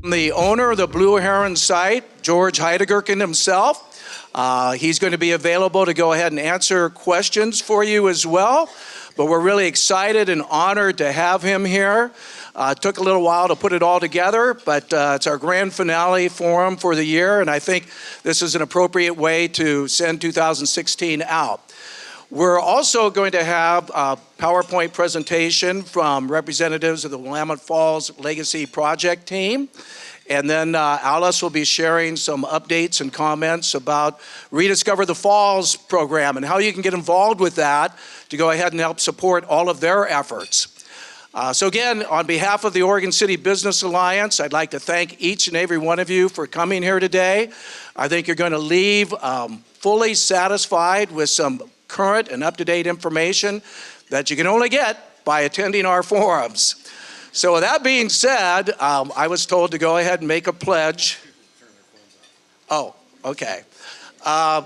The owner of the Blue Heron site, George Heidgerken himself. He's going to be available to go ahead and answer questions for you as well. But we're really excited and honored to have him here. It took a little while to put it all together, but it's our grand finale forum for the year, and I think this is an appropriate way to send 2016 out. We're also going to have a PowerPoint presentation from representatives of the Willamette Falls Legacy Project team. And then Alice will be sharing some updates and comments about Rediscover the Falls program and how you can get involved with that to go ahead and help support all of their efforts. So again, on behalf of the Oregon City Business Alliance, I'd like to thank each and every one of you for coming here today. I think you're going to leave fully satisfied with some current and up-to-date information that you can only get by attending our forums. So with that being said, I was told to go ahead and make a pledge. Oh, okay. The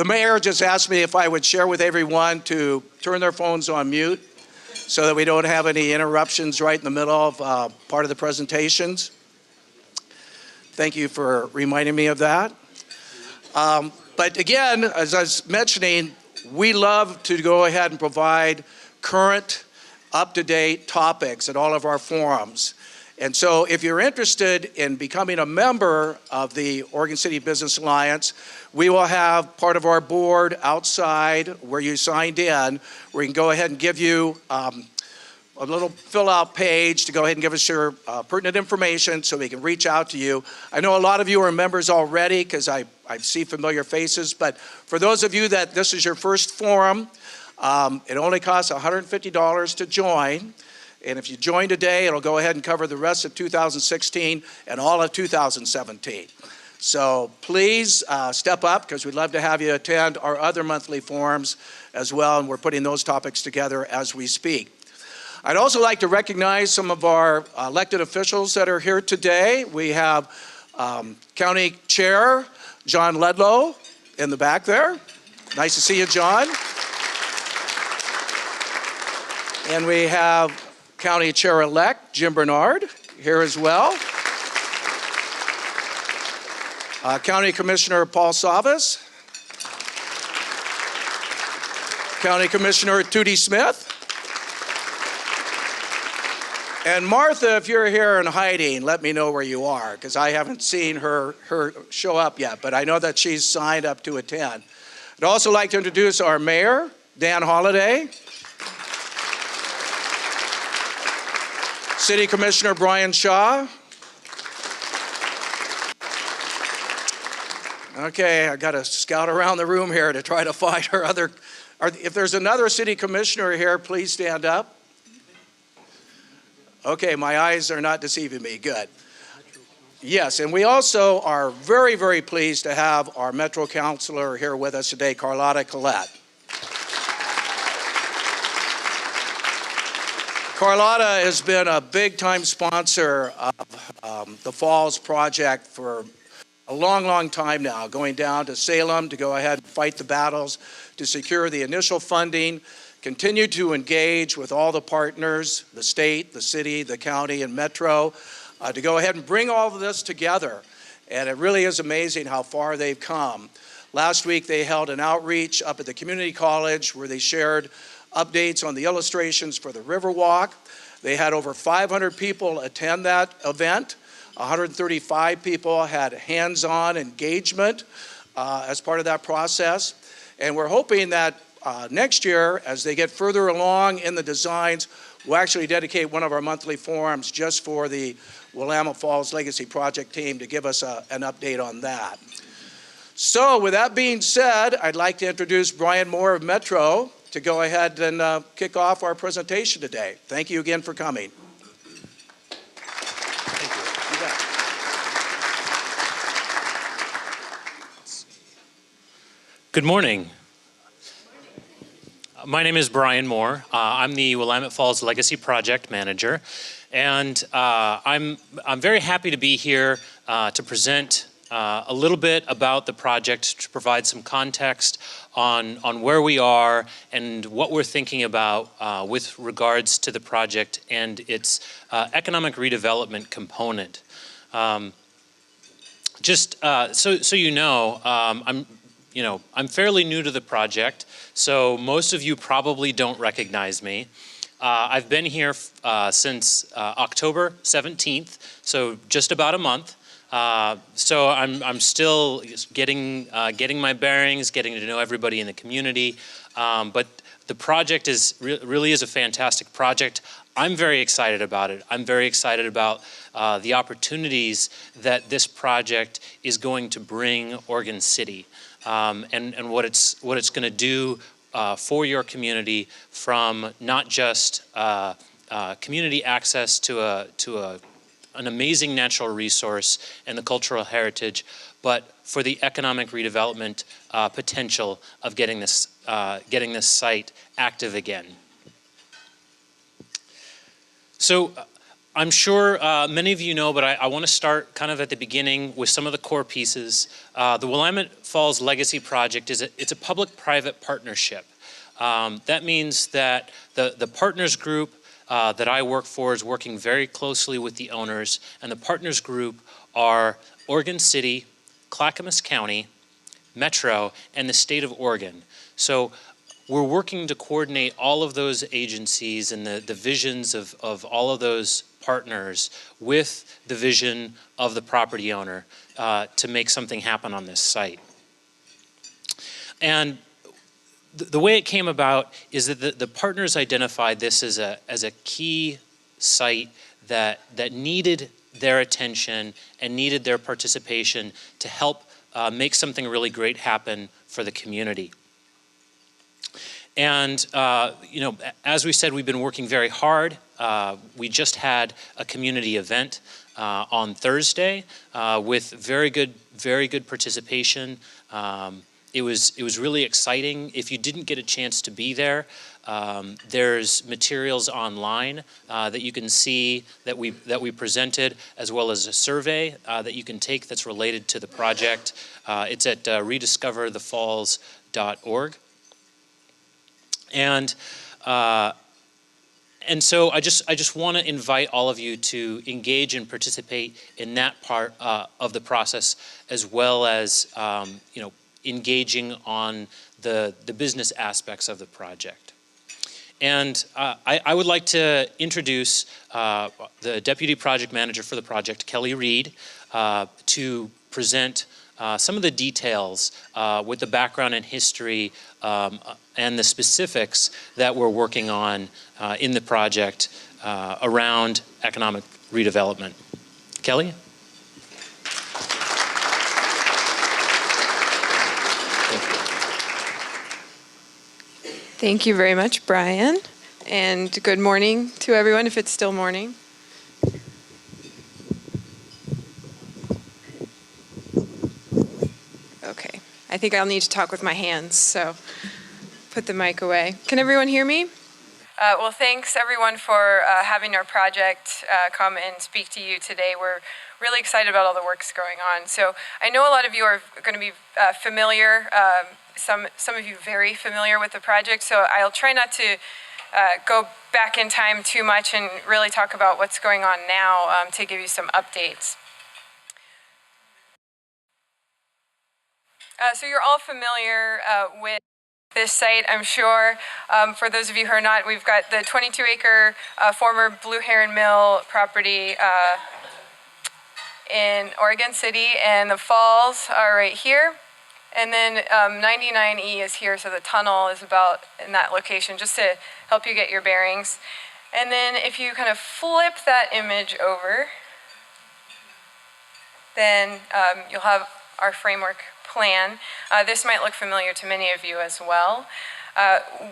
mayor just asked me if I would share with everyone to turn their phones on mute so that we don't have any interruptions right in the middle of part of the presentations. Thank you for reminding me of that. But again, as I was mentioning, we love to go ahead and provide current, up-to-date topics at all of our forums. And so if you're interested in becoming a member of the Oregon City Business Alliance, we will have part of our board outside where you signed in, where we can go ahead and give you a little fill-out page to go ahead and give us your pertinent information so we can reach out to you. I know a lot of you are members already because I see familiar faces, but for those of you that this is your first forum, it only costs $150 to join. And if you join today, it'll go ahead and cover the rest of 2016 and all of 2017. So please step up because we'd love to have you attend our other monthly forums as well, and we're putting those topics together as we speak. I'd also like to recognize some of our elected officials that are here today. We have County Chair John Ledlow in the back there. Nice to see you, John. And we have County Chair-elect Jim Bernard here as well. County Commissioner Paul Savas. County Commissioner Tootie Smith. And Martha, if you're here and hiding, let me know where you are, because I haven't seen her show up yet, but I know that she's signed up to attend. I'd also like to introduce our mayor, Dan Holliday, City Commissioner Brian Shaw. Okay, I got to scout around the room here to try to find our other. If there's another city commissioner here, please stand up. Okay, my eyes are not deceiving me. Good. Yes, and we also are very, very pleased to have our Metro Councilor here with us today, Carlotta Collette. Carlotta has been a big-time sponsor of the Falls Project for a long, long time now, going down to Salem to go ahead and fight the battles, to secure the initial funding, continue to engage with all the partners, the state, the city, the county, and Metro, to go ahead and bring all of this together. And it really is amazing how far they've come. Last week they held an outreach up at the community college where they shared updates on the illustrations for the Riverwalk. They had over 500 people attend that event. 135 people had hands-on engagement as part of that process. And we're hoping that next year, as they get further along in the designs, we'll actually dedicate one of our monthly forums just for the Willamette Falls Legacy Project team to give us an update on that. So with that being said, I'd like to introduce Brian Moore of Metro to go ahead and kick off our presentation today. Thank you again for coming. Thank you. Good morning. My name is Brian Moore. I'm the Willamette Falls Legacy Project Manager, and I'm very happy to be here to present a little bit about the project to provide some context on where we are and what we're thinking about with regards to the project and its economic redevelopment component. So you know, I'm fairly new to the project, so most of you probably don't recognize me. I've been here since October 17th, so just about a month. So I'm still getting my bearings, getting to know everybody in the community. But the project really is a fantastic project. I'm very excited about it. I'm very excited about the opportunities that this project is going to bring Oregon City, and what it's going to do for your community, from not just community access to an amazing natural resource and the cultural heritage, but for the economic redevelopment potential of getting this site active again. So I'm sure many of you know, but I want to start kind of at the beginning with some of the core pieces. The Willamette Falls Legacy Project it's a public-private partnership. That means that the partners group that I work for is working very closely with the owners, and the partners group are Oregon City, Clackamas County, Metro, and the state of Oregon. So we're working to coordinate all of those agencies and the visions of all of those partners with the vision of the property owner to make something happen on this site. And the way it came about is that the partners identified this as a key site that needed their attention and needed their participation to help make something really great happen for the community. And as we said, we've been working very hard. We just had a community event on Thursday with very good participation. It was really exciting. If you didn't get a chance to be there, there's materials online that you can see that we presented, as well as a survey that you can take that's related to the project. It's at rediscoverthefalls.org. And so I just want to invite all of you to engage and participate in that part of the process, as well as engaging on the business aspects of the project. And I would like to introduce the Deputy Project Manager for the project, Kelly Reid, to present some of the details with the background and history and the specifics that we're working on in the project around economic redevelopment. Kelly? Thank you very much, Brian, and good morning to everyone, if it's still morning. Okay, I think I'll need to talk with my hands, so put the mic away. Can everyone hear me? Well, thanks everyone for having our project come and speak to you today. We're really excited about all the works going on. So I know a lot of you are going to be familiar, some of you very familiar with the project, so I'll try not to go back in time too much and really talk about what's going on now to give you some updates. So you're all familiar with this site, I'm sure. For those of you who are not, we've got the 22-acre former Blue Heron Mill property in Oregon City, and the falls are right here. And then 99E is here, so the tunnel is about in that location, just to help you get your bearings. And then if you kind of flip that image over, then you'll have our framework plan. This might look familiar to many of you as well.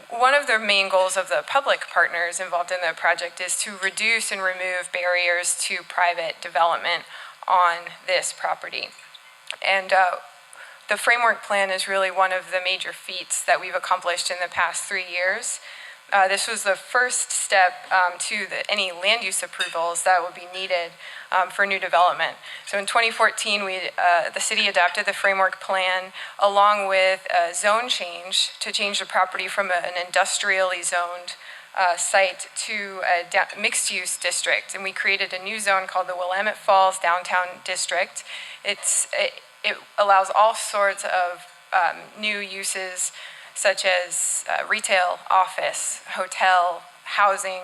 One of the main goals of the public partners involved in the project is to reduce and remove barriers to private development on this property. And the framework plan is really one of the major feats that we've accomplished in the past 3 years. This was the first step to any land use approvals that would be needed for new development. So in 2014, the city adopted the framework plan along with a zone change to change the property from an industrially zoned site to a mixed-use district. And we created a new zone called the Willamette Falls Downtown District. It allows all sorts of new uses such as retail, office, hotel, housing,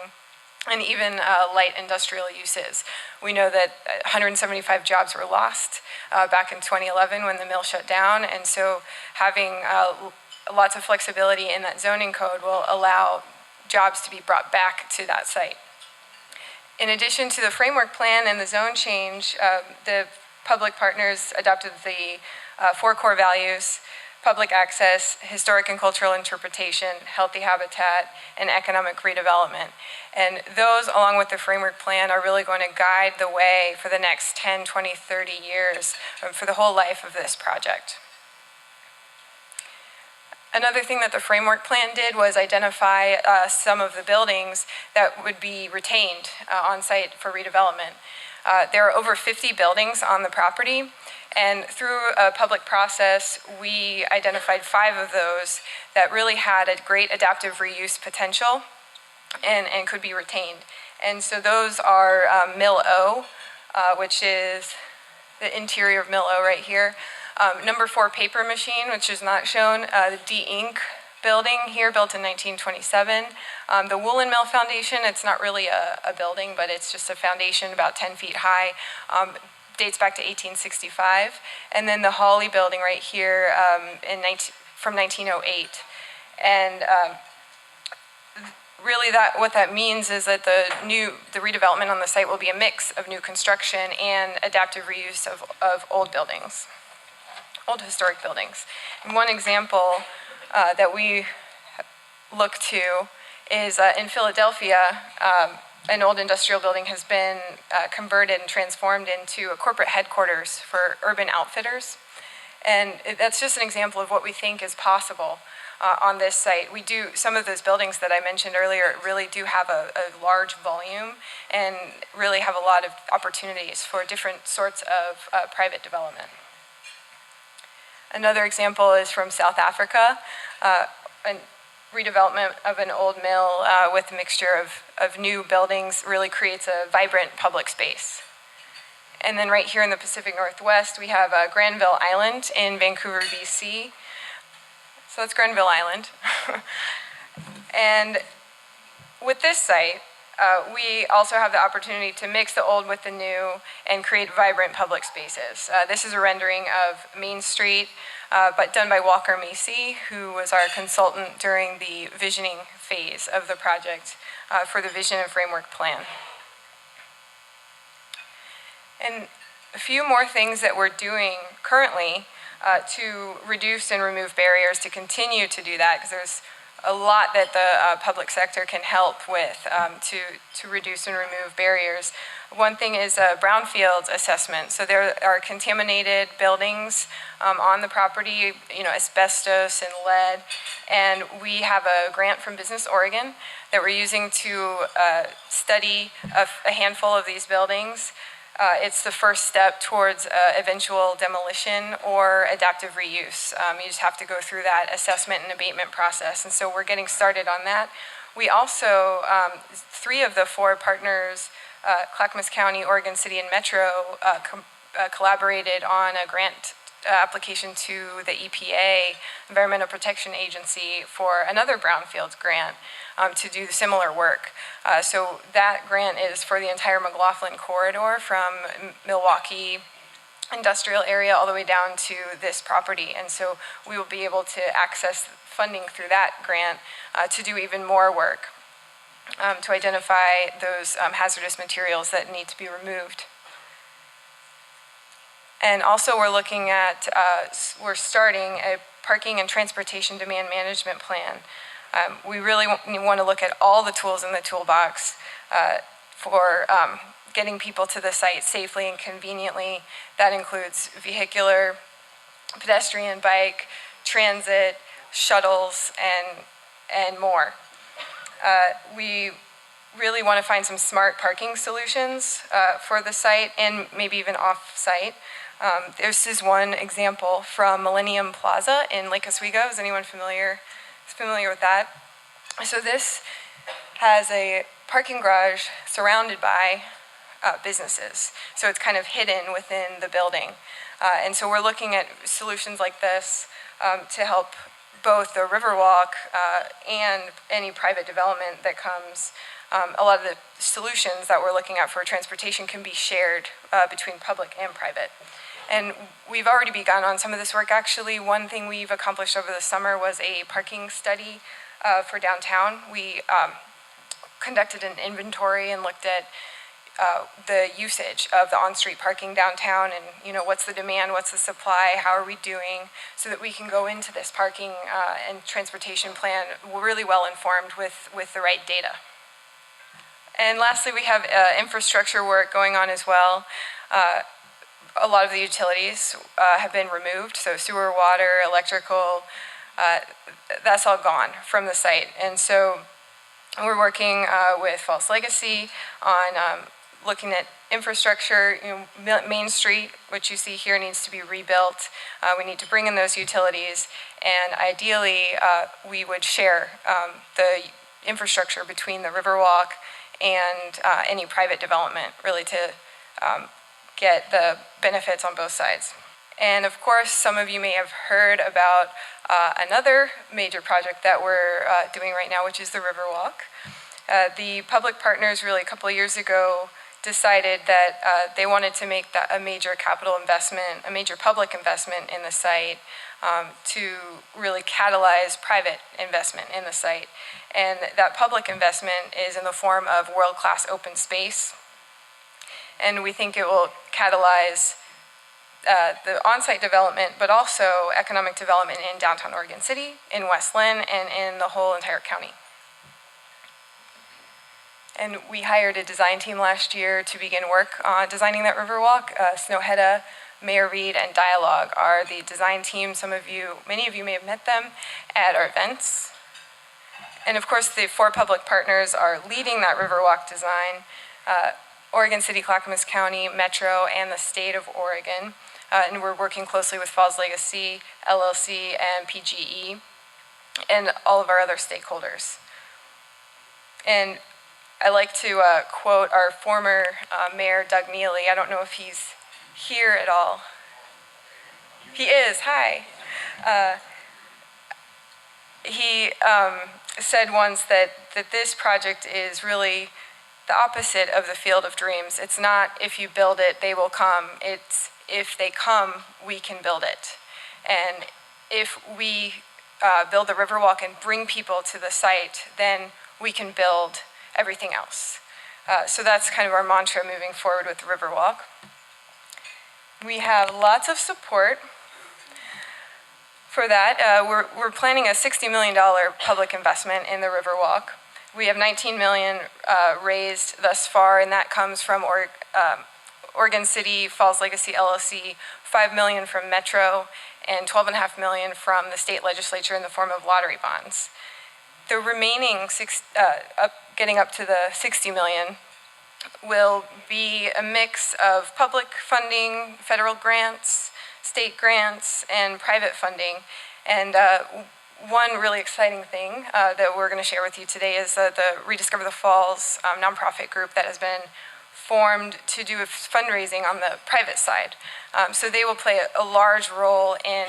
and even light industrial uses. We know that 175 jobs were lost back in 2011 when the mill shut down, and so having lots of flexibility in that zoning code will allow jobs to be brought back to that site. In addition to the framework plan and the zone change, the public partners adopted the 4 core values: public access, historic and cultural interpretation, healthy habitat, and economic redevelopment. And those, along with the framework plan, are really going to guide the way for the next 10, 20, 30 years for the whole life of this project. Another thing that the framework plan did was identify some of the buildings that would be retained on site for redevelopment. There are over 50 buildings on the property, and through a public process, we identified 5 of those that really had a great adaptive reuse potential and could be retained. And so those are Mill O, which is the interior of Mill O right here. Number 4 paper machine, which is not shown, the D-Ink building here, built in 1927. The Woolen Mill Foundation, it's not really a building, but it's just a foundation about 10 feet high, dates back to 1865. And then the Hawley building right here from 1908. And really what that means is that the redevelopment on the site will be a mix of new construction and adaptive reuse of old buildings, old historic buildings. And one example that we look to is in Philadelphia, an old industrial building has been converted and transformed into a corporate headquarters for Urban Outfitters. And that's just an example of what we think is possible on this site. Some of those buildings that I mentioned earlier really do have a large volume and really have a lot of opportunities for different sorts of private development. Another example is from South Africa, a redevelopment of an old mill with a mixture of new buildings really creates a vibrant public space. And then right here in the Pacific Northwest, we have Granville Island in Vancouver, BC. So that's Granville Island. And with this site, we also have the opportunity to mix the old with the new and create vibrant public spaces. This is a rendering of Main Street, but done by Walker Macy, who was our consultant during the visioning phase of the project for the vision and framework plan. And a few more things that we're doing currently to reduce and remove barriers, to continue to do that, because there's a lot that the public sector can help with to reduce and remove barriers. One thing is a brownfields assessment. So there are contaminated buildings on the property, asbestos and lead, and we have a grant from Business Oregon that we're using to study a handful of these buildings. It's the first step towards eventual demolition or adaptive reuse. You just have to go through that assessment and abatement process, and so we're getting started on that. We also, 3 of the 4 partners, Clackamas County, Oregon City, and Metro, collaborated on a grant application to the EPA, Environmental Protection Agency, for another brownfields grant to do similar work. So that grant is for the entire McLaughlin corridor from Milwaukee industrial area all the way down to this property. And so we will be able to access funding through that grant to do even more work to identify those hazardous materials that need to be removed. And also we're looking at, we're starting a parking and transportation demand management plan. We really want to look at all the tools in the toolbox for getting people to the site safely and conveniently. That includes vehicular, pedestrian, bike, transit, shuttles, and more. We really want to find some smart parking solutions for the site and maybe even off-site. This is one example from Millennium Plaza in Lake Oswego. Is anyone familiar with that? So this has a parking garage surrounded by businesses. So it's kind of hidden within the building. And so we're looking at solutions like this to help both the Riverwalk and any private development that comes. A lot of the solutions that we're looking at for transportation can be shared between public and private. And we've already begun on some of this work. Actually, one thing we've accomplished over the summer was a parking study for downtown. We conducted an inventory and looked at the usage of the on-street parking downtown, and what's the demand, what's the supply, how are we doing, so that we can go into this parking and transportation plan really well informed with the right data. And lastly, we have infrastructure work going on as well. A lot of the utilities have been removed, so sewer, water, electrical, that's all gone from the site. And so we're working with Falls Legacy on looking at infrastructure. Main Street, which you see here, needs to be rebuilt. We need to bring in those utilities, and ideally we would share the infrastructure between the Riverwalk and any private development, really to get the benefits on both sides. And of course, some of you may have heard about another major project that we're doing right now, which is the Riverwalk. The public partners really a couple of years ago decided that they wanted to make that a major capital investment, a major public investment in the site to really catalyze private investment in the site. And that public investment is in the form of world-class open space. And we think it will catalyze the on-site development, but also economic development in downtown Oregon City, in West Lynn, and in the whole entire county. And we hired a design team last year to begin work on designing that Riverwalk. Snowhetta, Mayor Reid, and Dialogue are the design team. Many of you may have met them at our events. And of course, the 4 public partners are leading that Riverwalk design: Oregon City, Clackamas County, Metro, and the state of Oregon. And we're working closely with Falls Legacy, LLC, and PGE, and all of our other stakeholders. And I like to quote our former mayor, Doug Neely. I don't know if he's here at all. He is, hi. He said once that this project is really the opposite of the Field of Dreams. It's not if you build it, they will come. It's if they come, we can build it. And if we build the Riverwalk and bring people to the site, then we can build everything else. So that's kind of our mantra moving forward with the Riverwalk. We have lots of support for that. We're planning a $60 million public investment in the Riverwalk. We have $19 million raised thus far, and that comes from Oregon City, Falls Legacy LLC, $5 million from Metro, and $12.5 million from the state legislature in the form of lottery bonds. The remaining getting up to the $60 million will be a mix of public funding, federal grants, state grants, and private funding. And one really exciting thing that we're going to share with you today is the Rediscover the Falls nonprofit group that has been formed to do fundraising on the private side. So they will play a large role in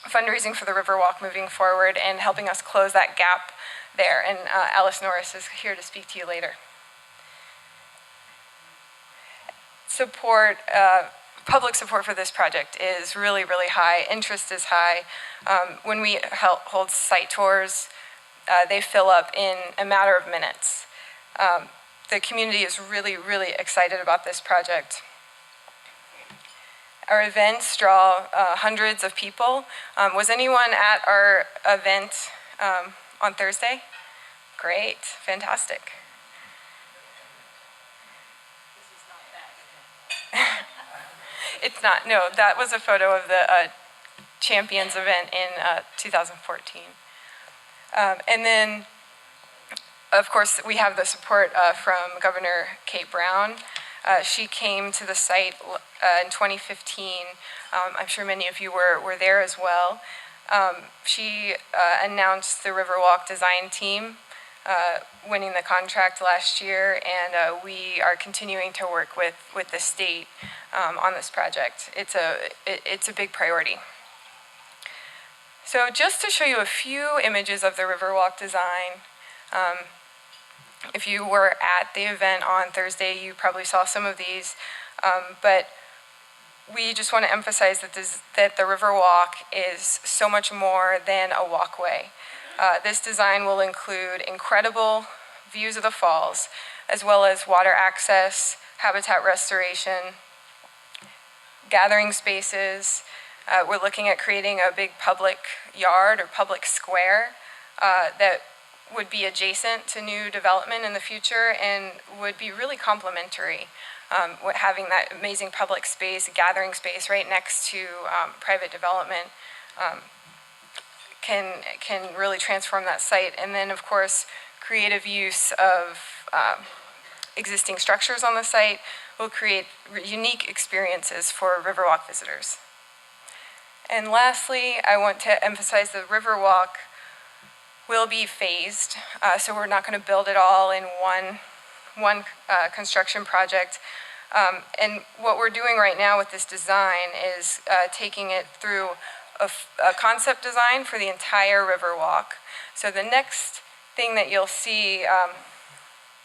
fundraising for the Riverwalk moving forward and helping us close that gap there. And Alice Norris is here to speak to you later. Public support for this project is really, really high. Interest is high. When we hold site tours, they fill up in a matter of minutes. The community is really, really excited about this project. Our events draw hundreds of people. Was anyone at our event on Thursday? Great, fantastic. It's not, no, that was a photo of the Champions event in 2014. And then of course, we have the support from Governor Kate Brown. She came to the site in 2015. I'm sure many of you were there as well. She announced the Riverwalk design team winning the contract last year, and we are continuing to work with the state on this project. It's a big priority. So just to show you a few images of the Riverwalk design, if you were at the event on Thursday, you probably saw some of these, but we just want to emphasize that the Riverwalk is so much more than a walkway. This design will include incredible views of the falls, as well as water access, habitat restoration, gathering spaces. We're looking at creating a big public yard or public square that would be adjacent to new development in the future and would be really complementary. Having that amazing public space, gathering space right next to private development can really transform that site. And then, of course, creative use of existing structures on the site will create unique experiences for Riverwalk visitors. And lastly, I want to emphasize the Riverwalk will be phased, so we're not going to build it all in one construction project. And what we're doing right now with this design is taking it through a concept design for the entire Riverwalk. So the next thing that you'll see,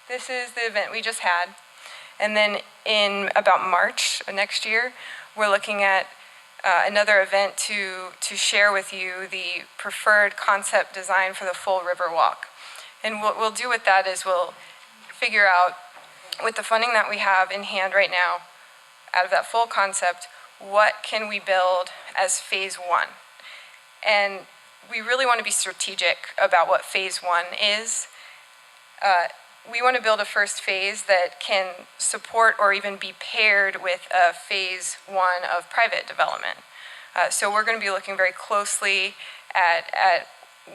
this is the event we just had. And then in about March of next year, we're looking at another event to share with you the preferred concept design for the full Riverwalk. And what we'll do with that is we'll figure out, with the funding that we have in hand right now, out of that full concept, what can we build as phase one? And we really want to be strategic about what phase one is. We want to build a first phase that can support or even be paired with a phase one of private development. So we're going to be looking very closely at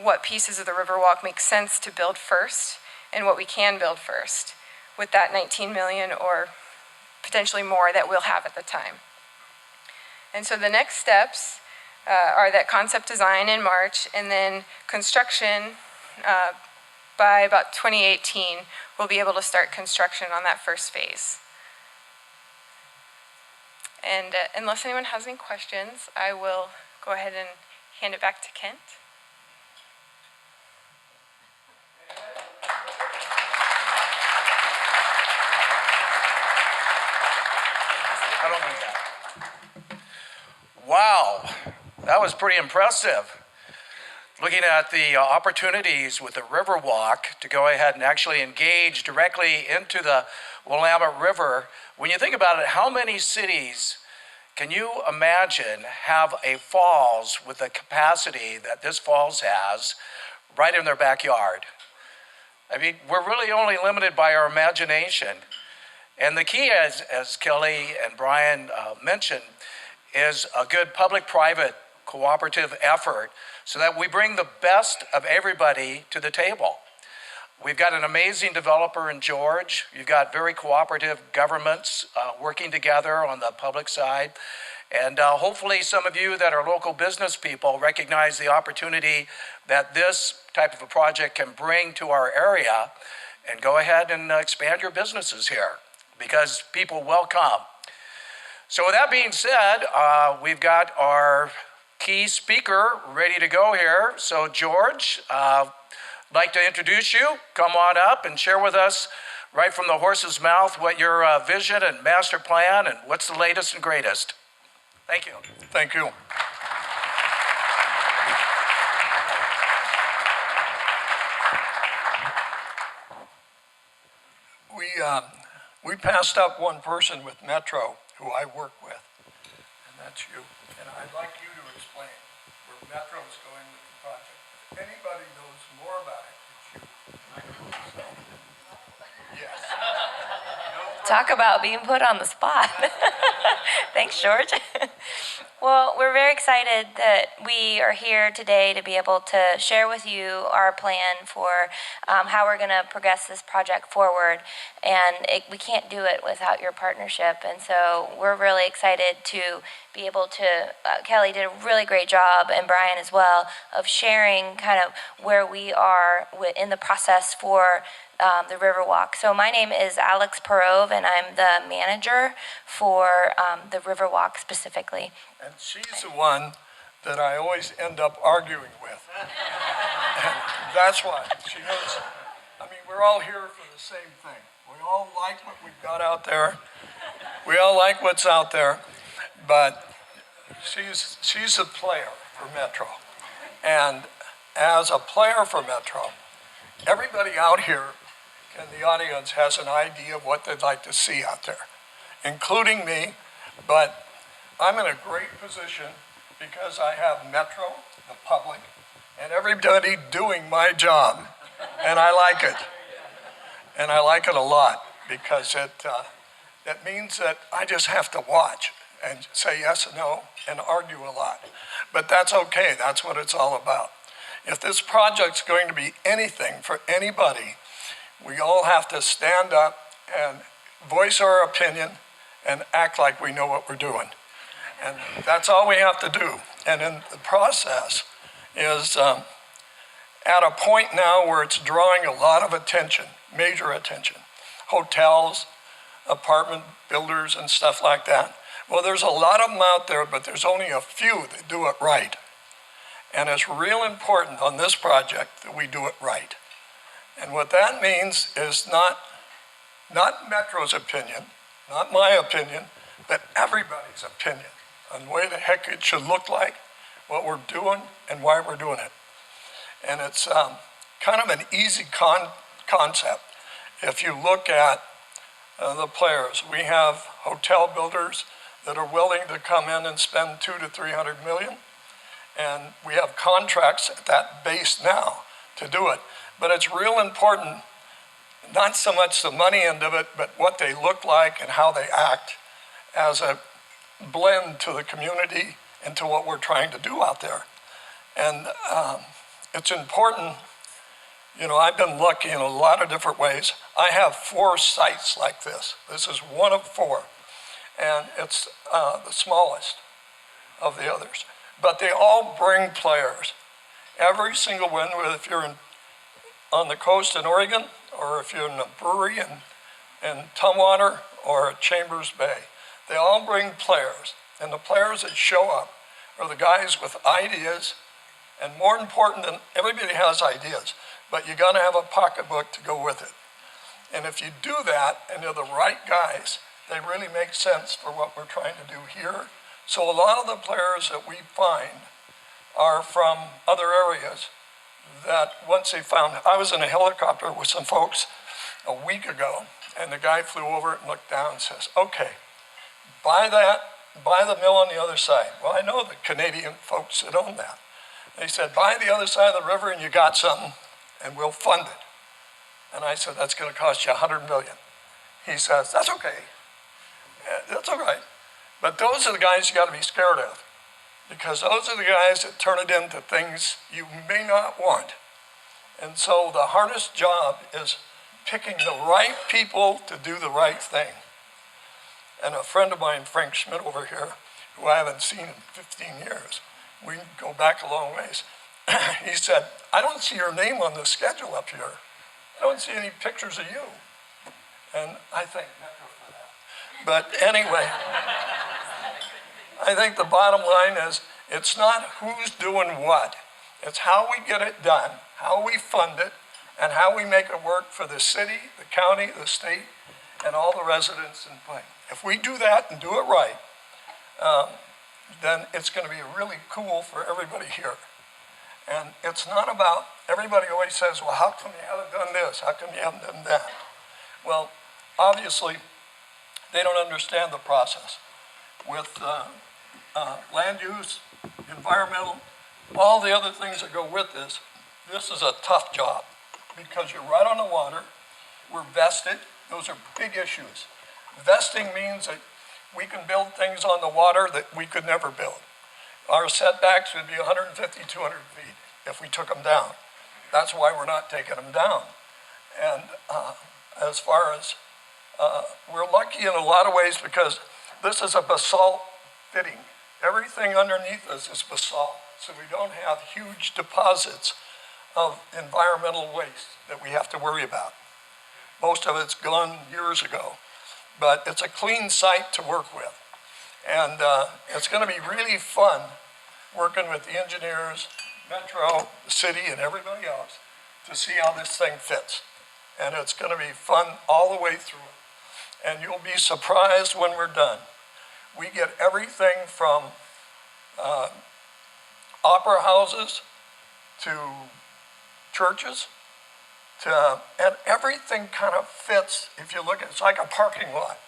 what pieces of the Riverwalk make sense to build first and what we can build first with that 19 million or potentially more that we'll have at the time. And so the next steps are that concept design in March, and then construction by about 2018, we'll be able to start construction on that first phase. And unless anyone has any questions, I will go ahead and hand it back to Kent. I don't need that. Wow, that was pretty impressive. Looking at the opportunities with the Riverwalk to go ahead and actually engage directly into the Willamette River. When you think about it, how many cities can you imagine have a falls with the capacity that this falls has right in their backyard? I mean, we're really only limited by our imagination. And the key, as Kelly and Brian mentioned, is a good public-private cooperative effort so that we bring the best of everybody to the table. We've got an amazing developer in George. You've got very cooperative governments working together on the public side. And hopefully some of you that are local business people recognize the opportunity that this type of a project can bring to our area, and go ahead and expand your businesses here, because people will come. So with that being said, we've got our key speaker ready to go here. So George, I'd like to introduce you. Come on up and share with us right from the horse's mouth what your vision and master plan and what's the latest and greatest. Thank you. Thank you. We passed up one person with Metro who I work with, and that's you. And I'd like you to explain where Metro is going with the project. If anybody knows more about it, it's you. Yes. Talk about being put on the spot. Thanks, George. Well, we're very excited that we are here today to be able to share with you our plan for how we're going to progress this project forward. And we can't do it without your partnership. And so we're really excited to be able to, Kelly did a really great job, and Brian as well, of sharing kind of where we are in the process for the Riverwalk. So my name is Alex Perove, and I'm the manager for the Riverwalk specifically. And she's the one that I always end up arguing with. And that's why. She knows, I mean, we're all here for the same thing. We all like what we've got out there. We all like what's out there, but she's a player for Metro. And as a player for Metro, everybody out here in the audience has an idea of what they'd like to see out there, including me, but I'm in a great position because I have Metro, the public, and everybody doing my job, and I like it. And I like it a lot because it means that I just have to watch and say yes and no and argue a lot. But that's okay, that's what it's all about. If this project's going to be anything for anybody, we all have to stand up and voice our opinion and act like we know what we're doing. And that's all we have to do. And in the process is at a point now where it's drawing a lot of attention, major attention. Hotels, apartment builders and stuff like that. Well, there's a lot of them out there, but there's only a few that do it right. And it's real important on this project that we do it right. And what that means is not Metro's opinion, not my opinion, but everybody's opinion on the way the heck it should look like, what we're doing, and why we're doing it. And it's kind of an easy concept. If you look at the players, we have hotel builders that are willing to come in and spend $200 to $300 million, and we have contracts at that base now to do it. But it's real important, not so much the money end of it, but what they look like and how they act as a blend to the community and to what we're trying to do out there. And it's important, you know, I've been lucky in a lot of different ways. I have 4 sites like this. This is one of 4. And it's the smallest of the others. But they all bring players. Every single one, whether if you're on the coast in Oregon, or if you're in a brewery in Tumwater or Chambers Bay, they all bring players. And the players that show up are the guys with ideas, and more important than everybody has ideas, but you gotta have a pocketbook to go with it. And if you do that, and they're the right guys, they really make sense for what we're trying to do here. So a lot of the players that we find are from other areas that once they found, I was in a helicopter with some folks a week ago, and the guy flew over and looked down and says, okay, buy the mill on the other side. Well, I know the Canadian folks that own that. They said, buy the other side of the river and you got something, and we'll fund it. And I said, that's gonna cost you $100 million. He says, that's okay. That's all right. But those are the guys you gotta be scared of, because those are the guys that turn it into things you may not want. And so the hardest job is picking the right people to do the right thing. And a friend of mine, Frank Schmidt over here, who I haven't seen in 15 years, we go back a long ways, he said, I don't see your name on the schedule up here. I don't see any pictures of you. And I thank Metro for that. But anyway, I think the bottom line is, it's not who's doing what. It's how we get it done, how we fund it, and how we make it work for the city, the county, the state, and all the residents in play. If we do that and do it right, then it's going to be really cool for everybody here. And it's not about, everybody always says, well, how come you haven't done this? How come you haven't done that? Well, obviously, they don't understand the process. With land use, environmental, all the other things that go with this is a tough job because you're right on the water. We're vested. Those are big issues. Vesting means that We can build things on the water that we could never build. Our setbacks would be 150, 200 feet if we took them down. That's why we're not taking them down. And as far as, we're lucky in a lot of ways because this is a basalt fitting. Everything underneath us is basalt, so we don't have huge deposits of environmental waste that we have to worry about. Most of it's gone years ago, but it's a clean site to work with. And it's going to be really fun working with the engineers, Metro, the city, and everybody else to see how this thing fits. And it's going to be fun all the way through it. And you'll be surprised when we're done. We get everything from opera houses to churches and everything kind of fits. If you look at it's like a parking lot.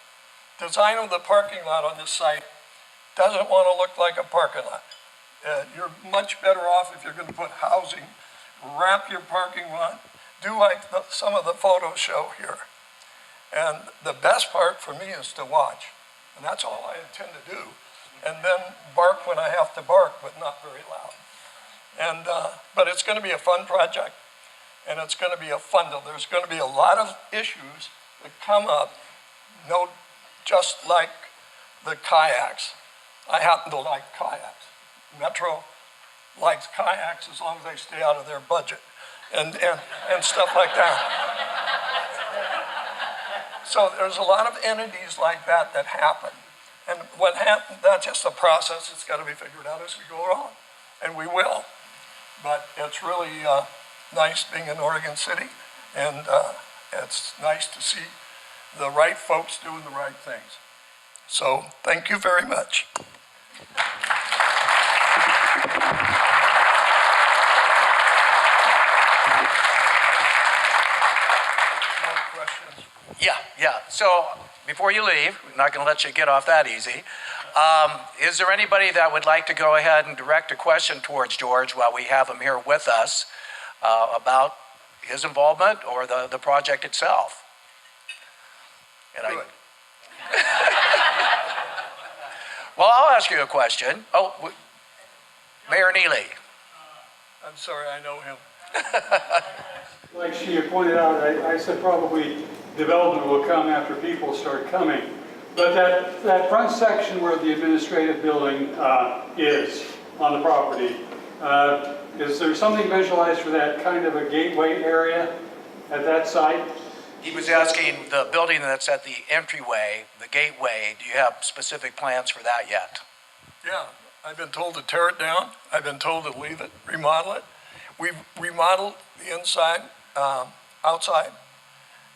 Design of the parking lot on this site doesn't want to look like a parking lot. You're much better off if you're going to put housing, wrap your parking lot, do like some of the photos show here. And the best part for me is to watch. And that's all I intend to do. And then bark when I have to bark, but not very loud. And, but it's going to be a fun project. And it's going to be a there's going to be a lot of issues that come up, just like the kayaks. I happen to like kayaks. Metro likes kayaks as long as they stay out of their budget and stuff like that. So there's a lot of entities like that happen. And what happened, that's just a process. It's got to be figured out as we go along. And we will. But it's really nice being in Oregon City. And it's nice to see the right folks doing the right things. So thank you very much. Yeah. So before you leave, we're not going to let you get off that easy. Is there anybody that would like to go ahead and direct a question towards George while we have him here with us about his involvement or the project itself? And well, I'll ask you a question. Oh, Mayor Neely. I'm sorry, I know him. Like she pointed out, I said probably development will come after people start coming. But that front section where the administrative building is on the property, is there something visualized for that kind of a gateway area at that site? He was asking the building that's at the entryway, the gateway, do you have specific plans for that yet? Yeah, I've been told to tear it down. I've been told to leave it, remodel it. We've remodeled the inside, outside,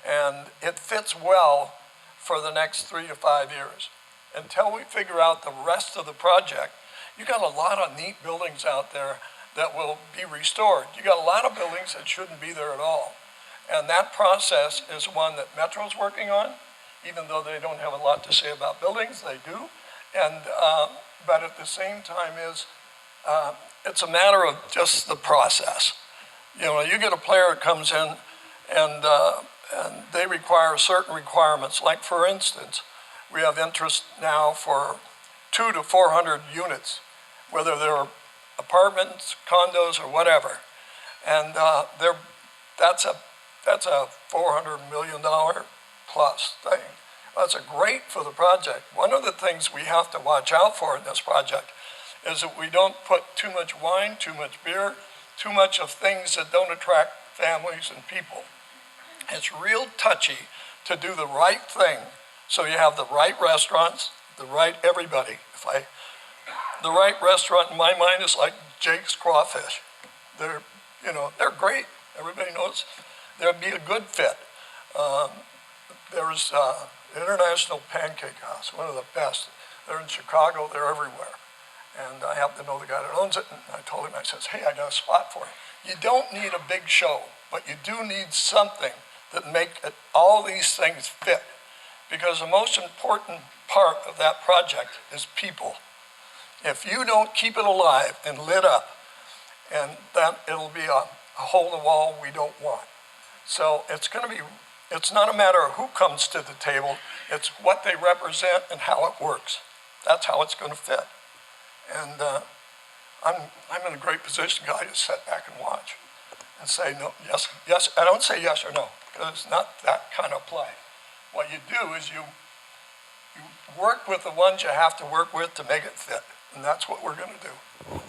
and it fits well for the next 3 to 5 years. Until we figure out the rest of the project, you got a lot of neat buildings out there that will be restored. You got a lot of buildings that shouldn't be there at all. And that process is one that Metro's working on, even though they don't have a lot to say about buildings, they do. And, but at the same time it's a matter of just the process. You know, you get a player that comes in and they require certain requirements. Like for instance, we have interest now for 200 to 400 units, whether they're apartments, condos, or whatever. And that's a $400 million plus thing. That's great for the project. One of the things we have to watch out for in this project is that we don't put too much wine, too much beer, too much of things that don't attract families and people. It's real touchy to do the right thing so you have the right restaurants, the right everybody. The right restaurant in my mind is like Jake's Crawfish. They're great. Everybody knows there'd be a good fit. There's International Pancake House, one of the best. They're in Chicago, they're everywhere. And I happen to know the guy that owns it, and I told him, I says, hey, I got a spot for you. You don't need a big show, but you do need something that make all these things fit. Because the most important part of that project is people. If you don't keep it alive and lit up, and then it'll be a hole in the wall we don't want. So it's going to be It's not a matter of who comes to the table, it's what they represent and how it works. That's how it's going to fit. And I'm in a great position, guy, to sit back and watch and say no, yes, yes. I don't say yes or no, because it's not that kind of play. What you do is you work with the ones you have to work with to make it fit, and that's what we're going to do.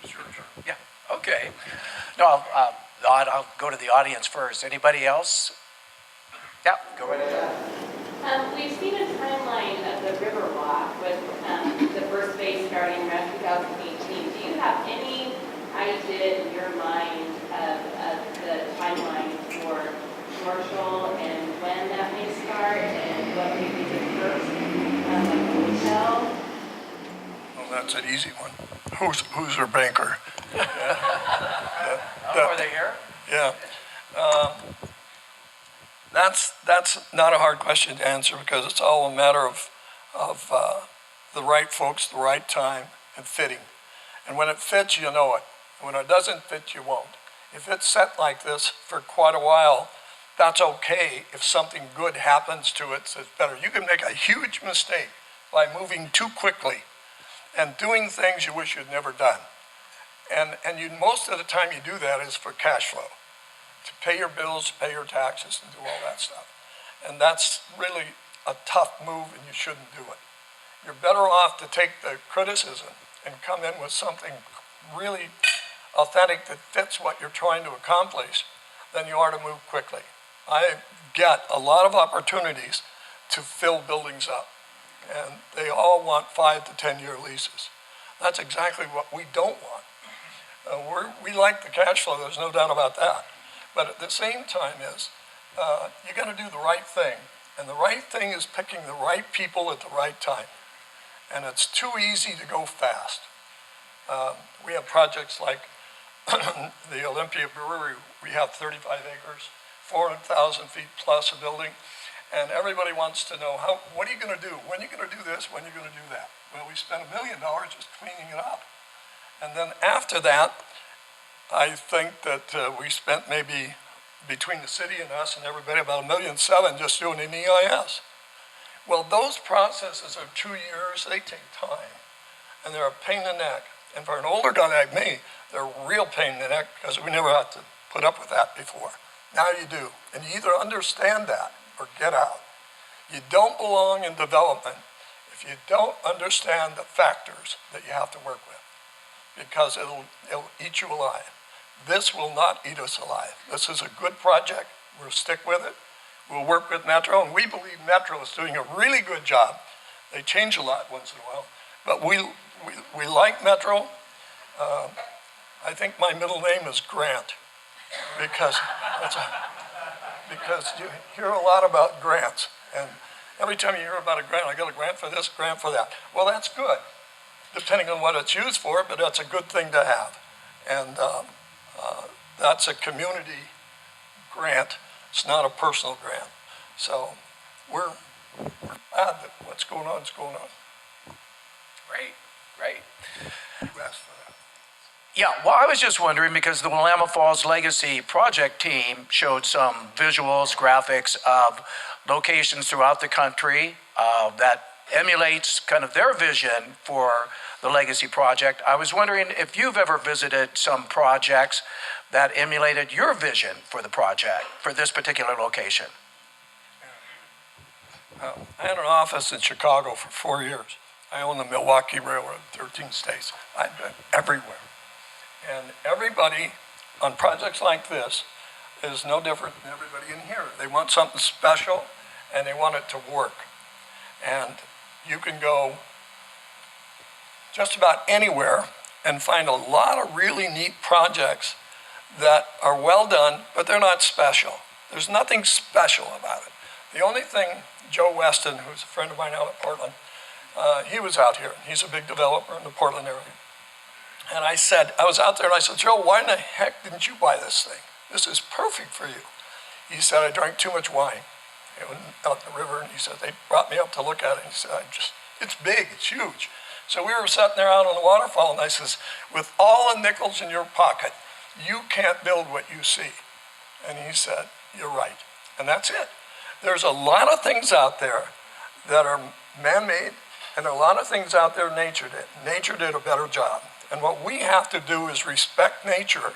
It's your turn. Yeah, okay. No, I'll go to the audience first. Anybody else? Yeah, go right ahead. We've seen a timeline of the Riverwalk with the first phase starting around 2018. Do you have any idea in your mind of the timeline for commercial and when that may start and what may be the first hotel? Well, that's an easy one. Who's their banker? Are they here? Yeah. That's not a hard question to answer because it's all a matter of the right folks, the right time, and fitting. And when it fits, you know it. When it doesn't fit, you won't. If it's set like this for quite a while, that's okay if something good happens to it that's better. You can make a huge mistake by moving too quickly and doing things you wish you'd never done. And most of the time you do that is for cash flow, to pay your bills, pay your taxes, and do all that stuff. And that's really a tough move, and you shouldn't do it. You're better off to take the criticism and come in with something really authentic that fits what you're trying to accomplish than you are to move quickly. I get a lot of opportunities to fill buildings up, and they all want 5 to 10 year leases. That's exactly what we don't want. We like the cash flow, there's no doubt about that. But at the same time you got to do the right thing. And the right thing is picking the right people at the right time. And it's too easy to go fast. We have projects like the Olympia Brewery. We have 35 acres, 400,000 feet plus a building. And everybody wants to know, what are you going to do? When are you going to do this? When are you going to do that? Well, we spent $1 million just cleaning it up. And then after that, I think that we spent maybe between the city and us and everybody about $1.7 million just doing an EIS. Well, those processes are 2 years, they take time, and they're a pain in the neck. And for an older guy like me, they're a real pain in the neck because we never had to put up with that before. Now you do, and you either understand that or get out. You don't belong in development if you don't understand the factors that you have to work with, because it'll eat you alive. This will not eat us alive. This is a good project. We'll stick with it. We'll work with Metro, and we believe Metro is doing a really good job. They change a lot once in a while, but we like Metro. I think my middle name is Grant because you hear a lot about grants, and every time you hear about a grant, I got a grant for this, grant for that. Well, that's good, depending on what it's used for, but that's a good thing to have. And that's a community grant. It's not a personal grant. So we're glad that what's going on is going on. Great. You asked for that. Yeah, well, I was just wondering because the Willamette Falls Legacy Project team showed some visuals, graphics of locations throughout the country that emulates kind of their vision for the Legacy Project. I was wondering if you've ever visited some projects that emulated your vision for the project, for this particular location. I had an office in Chicago for 4 years. I own the Milwaukee Railroad, 13 states. I've been everywhere. And everybody on projects like this is no different than everybody in here. They want something special and they want it to work. And you can go just about anywhere and find a lot of really neat projects that are well done, but they're not special. There's nothing special about it. The only thing, Joe Weston, who's a friend of mine out of Portland, he was out here. He's a big developer in the Portland area. And I was out there and I said, Joe, why in the heck didn't you buy this thing? This is perfect for you. He said, I drank too much wine out in the river. And he said, they brought me up to look at it. And he said, it's big, it's huge. So we were sitting there out on the waterfall and I says, with all the nickels in your pocket, you can't build what you see. And he said, you're right. And that's it. There's a lot of things out there that are man-made, and a lot of things out there nature did. Nature did a better job. And what we have to do is respect nature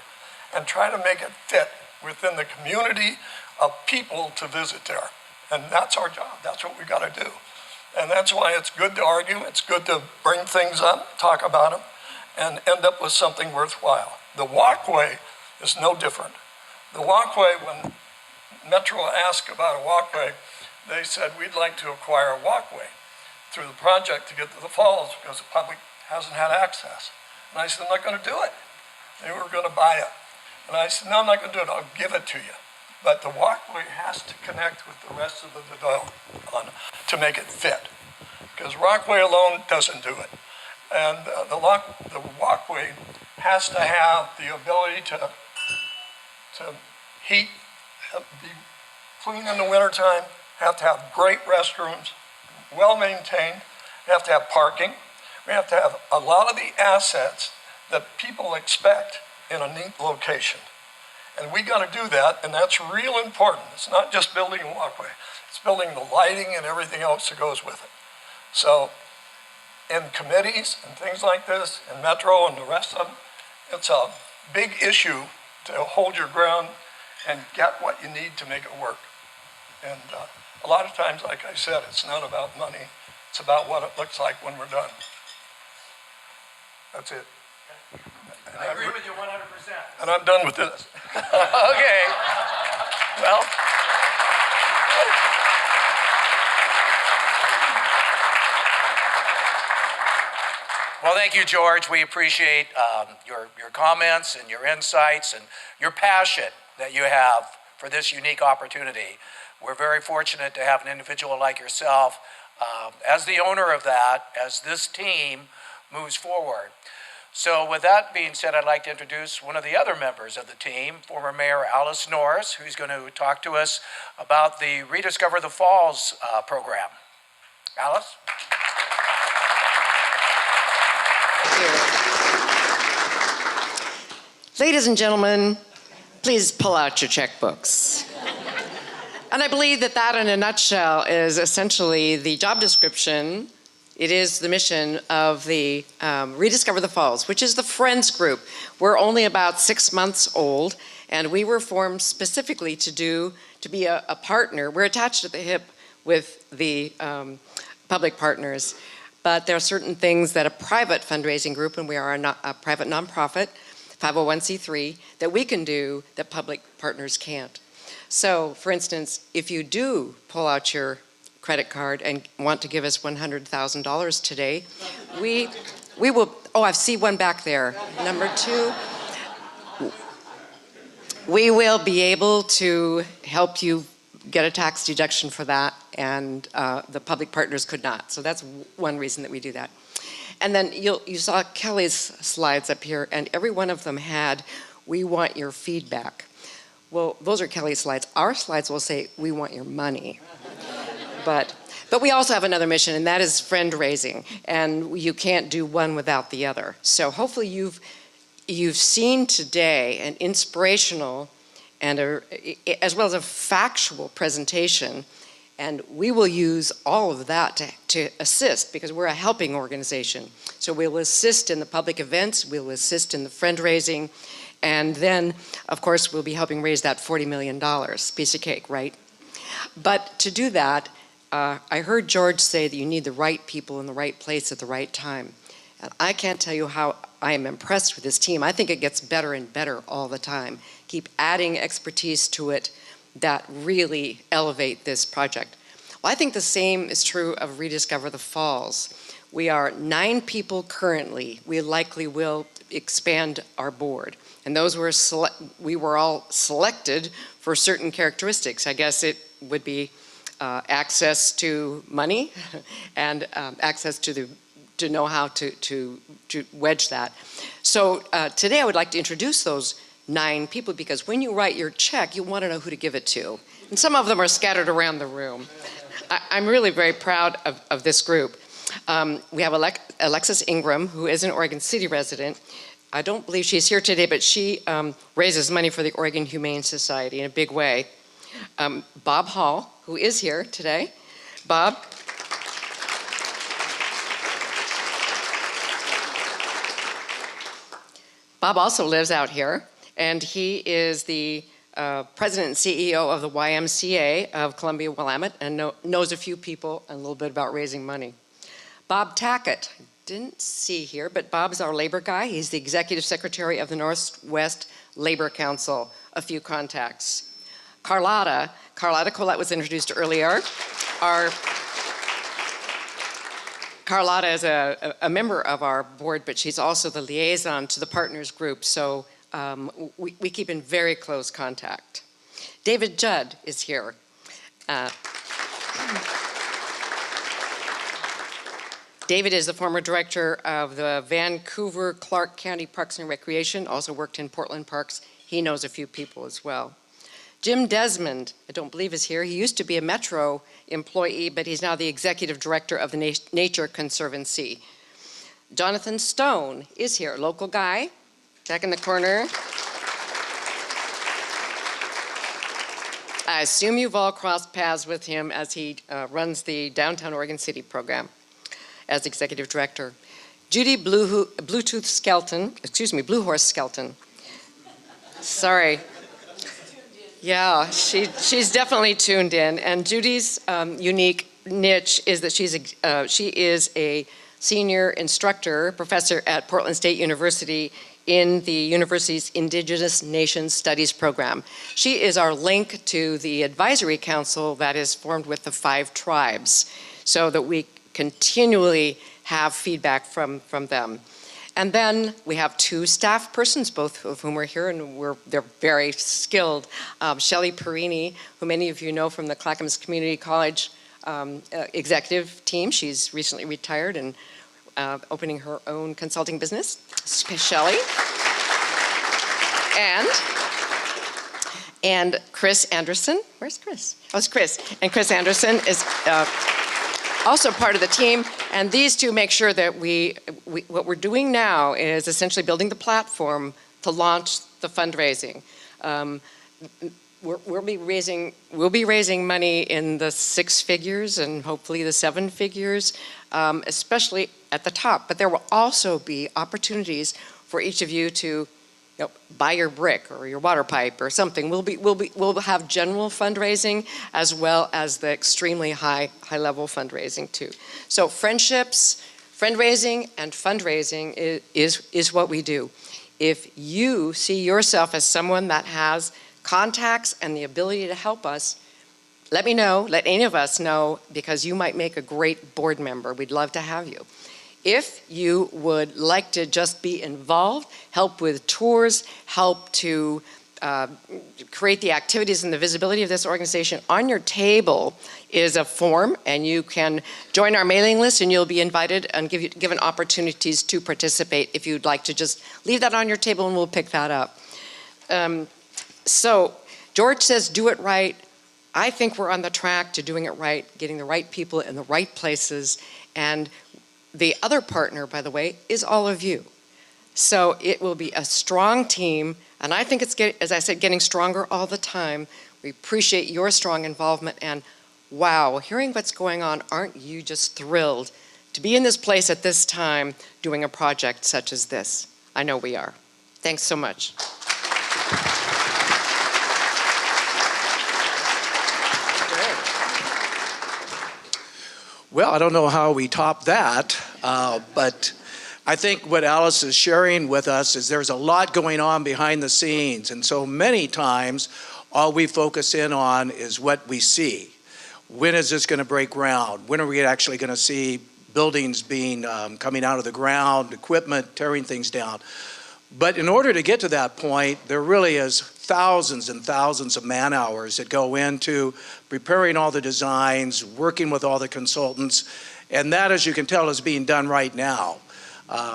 and try to make it fit within the community of people to visit there. And that's our job. That's what we got to do. And that's why it's good to argue. It's good to bring things up, talk about them, and end up with something worthwhile. The walkway is no different. The walkway, when Metro asked about a walkway, they said, we'd like to acquire a walkway through the project to get to the falls because the public hasn't had access. And I said, I'm not going to do it. They were going to buy it. And I said, no, I'm not going to do it. I'll give it to you. But the walkway has to connect with the rest of the development to make it fit. Because walkway alone doesn't do it. And the walkway has to have the ability to heat, be clean in the wintertime, have to have great restrooms, well maintained, have to have parking. We have to have a lot of the assets that people expect in a neat location. And we got to do that, and that's real important. It's not just building a walkway. It's building the lighting and everything else that goes with it. So in committees and things like this, and Metro and the rest of them, it's a big issue to hold your ground and get what you need to make it work. And a lot of times, like I said, it's not about money. It's about what it looks like when we're done. That's it. I agree with you 100%. And I'm done with this. Okay. Well. Well, thank you, George. We appreciate your comments and your insights and your passion that you have for this unique opportunity. We're very fortunate to have an individual like yourself as the owner of that, as this team moves forward. So with that being said, I'd like to introduce one of the other members of the team, former Mayor Alice Norris, who's going to talk to us about the Rediscover the Falls program. Alice? Ladies and gentlemen, please pull out your checkbooks. And I believe that in a nutshell is essentially the job description. It is the mission of the Rediscover the Falls, which is the Friends group. We're only about 6 months old, and we were formed specifically to be a partner. We're attached at the hip with the public partners, but there are certain things that a private fundraising group, and we are a private nonprofit, 501c3, that we can do that public partners can't. So, for instance, if you do pull out your credit card and want to give us $100,000 today, we will, oh, I see one back there. Number 2, we will be able to help you get a tax deduction for that, and the public partners could not. So that's one reason that we do that. And then you saw Kelly's slides up here, and every one of them had, we want your feedback. Well, those are Kelly's slides. Our slides will say, we want your money. But we also have another mission, and that is friend raising, and you can't do one without the other. So hopefully you've seen today an inspirational and as well as a factual presentation, and we will use all of that to assist, because we're a helping organization. So we'll assist in the public events, we'll assist in the friend raising, and then, of course, we'll be helping raise that $40 million, piece of cake, right? But to do that, I heard George say that you need the right people in the right place at the right time. And I can't tell you how I am impressed with this team. I think it gets better and better all the time. Keep adding expertise to it that really elevate this project. Well, I think the same is true of Rediscover the Falls. We are 9 people currently. We likely will expand our board. And those were we were all selected for certain characteristics. I guess it would be access to money and access to know how to wedge that. So today I would like to introduce those 9 people, because when you write your check, you want to know who to give it to. And some of them are scattered around the room. I'm really very proud of this group. We have Alexis Ingram, who is an Oregon City resident. I don't believe she's here today, but she raises money for the Oregon Humane Society in a big way. Bob Hall, who is here today. Bob. Bob also lives out here, and he is the president and CEO of the YMCA of Columbia Willamette, and knows a few people and a little bit about raising money. Bob Tackett, didn't see here, but Bob's our labor guy. He's the executive secretary of the Northwest Labor Council. A few contacts. Carlotta Collette was introduced earlier. Carlotta is a member of our board, but she's also the liaison to the partners group, so we keep in very close contact. David Judd is here. David is the former director of the Vancouver-Clark County Parks and Recreation, also worked in Portland Parks. He knows a few people as well. Jim Desmond, I don't believe is here. He used to be a Metro employee, but he's now the executive director of the Nature Conservancy. Jonathan Stone is here, local guy, back in the corner. I assume you've all crossed paths with him as he runs the Downtown Oregon City program as executive director. Judy Blue Horse Skelton. Sorry. Yeah, she's definitely tuned in. And Judy's unique niche is that she is a senior instructor, professor at Portland State University in the university's Indigenous Nations Studies program. She is our link to the advisory council that is formed with the 5 tribes so that we continually have feedback from them. And then we have 2 staff persons, both of whom are here, and they're very skilled. Shelley Perini, who many of you know from the Clackamas Community College executive team. She's recently retired and opening her own consulting business. Shelley. And Chris Anderson. Where's Chris? Oh, it's Chris. And Chris Anderson is also part of the team, and these 2 make sure that what we're doing now is essentially building the platform to launch the fundraising. We'll be raising money in the 6 figures and hopefully the 7 figures, especially at the top. But there will also be opportunities for each of you to buy your brick or your water pipe or something. We'll have general fundraising as well as the extremely high level fundraising too. So friendships, fundraising, and fundraising is what we do. If you see yourself as someone that has contacts and the ability to help us, let me know, let any of us know, because you might make a great board member. We'd love to have you. If you would like to just be involved, help with tours, help to create the activities and the visibility of this organization, on your table is a form, and you can join our mailing list and you'll be invited and given opportunities to participate if you'd like to just leave that on your table and we'll pick that up. So George says do it right. I think we're on the track to doing it right, getting the right people in the right places, and the other partner, by the way, is all of you. So it will be a strong team, and I think it's, as I said, getting stronger all the time. We appreciate your strong involvement, and wow, hearing what's going on, aren't you just thrilled to be in this place at this time doing a project such as this? I know we are. Thanks so much. Well, I don't know how we top that, but I think what Alice is sharing with us is there's a lot going on behind the scenes, and so many times all we focus in on is what we see. When is this going to break ground? When are we actually going to see buildings being coming out of the ground, equipment tearing things down? But in order to get to that point, there really is thousands and thousands of man hours that go into preparing all the designs, working with all the consultants, and that, as you can tell, is being done right now.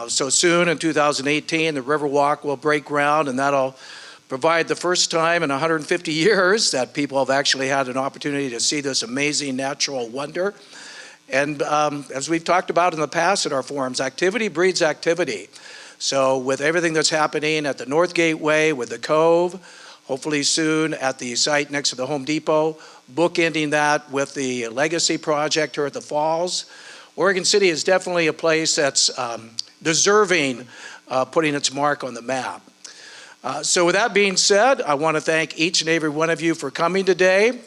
So soon in 2018, the Riverwalk will break ground, and that'll provide the first time in 150 years that people have actually had an opportunity to see this amazing natural wonder. And as we've talked about in the past at our forums, activity breeds activity. So with everything that's happening at the North Gateway, with the Cove, hopefully soon at the site next to the Home Depot, bookending that with the Legacy Project here at the Falls. Oregon City is definitely a place that's deserving putting its mark on the map. So with that being said, I want to thank each and every one of you for coming today.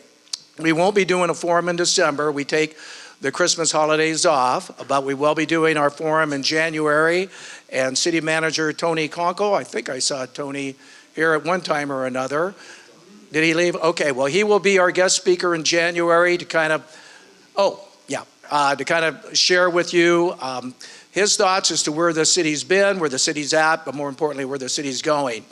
We won't be doing a forum in December. We take the Christmas holidays off, but we will be doing our forum in January. And City Manager Tony Conkle, I think I saw Tony here at one time or another. Did he leave? Okay, well, he will be our guest speaker in January to kind of, to kind of share with you his thoughts as to where the city's been, where the city's at, but more importantly, where the city's going.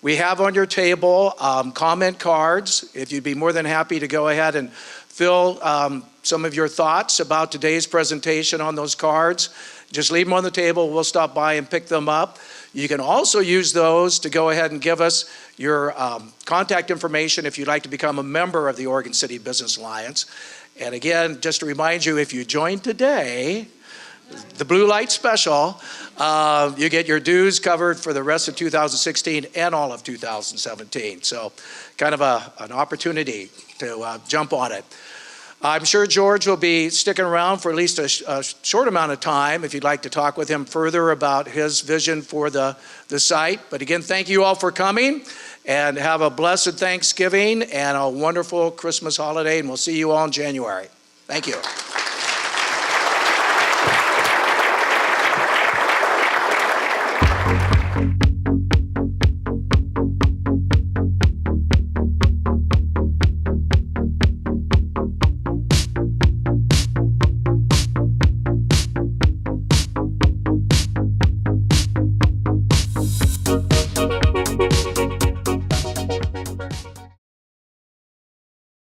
We have on your table comment cards. If you'd be more than happy to go ahead and fill some of your thoughts about today's presentation on those cards, just leave them on the table. We'll stop by and pick them up. You can also use those to go ahead and give us your contact information if you'd like to become a member of the Oregon City Business Alliance. And again, just to remind you, if you join today, the Blue Light Special, you get your dues covered for the rest of 2016 and all of 2017. So kind of an opportunity to jump on it. I'm sure George will be sticking around for at least a short amount of time if you'd like to talk with him further about his vision for the site. But again, thank you all for coming, and have a blessed Thanksgiving and a wonderful Christmas holiday, and we'll see you all in January. Thank you.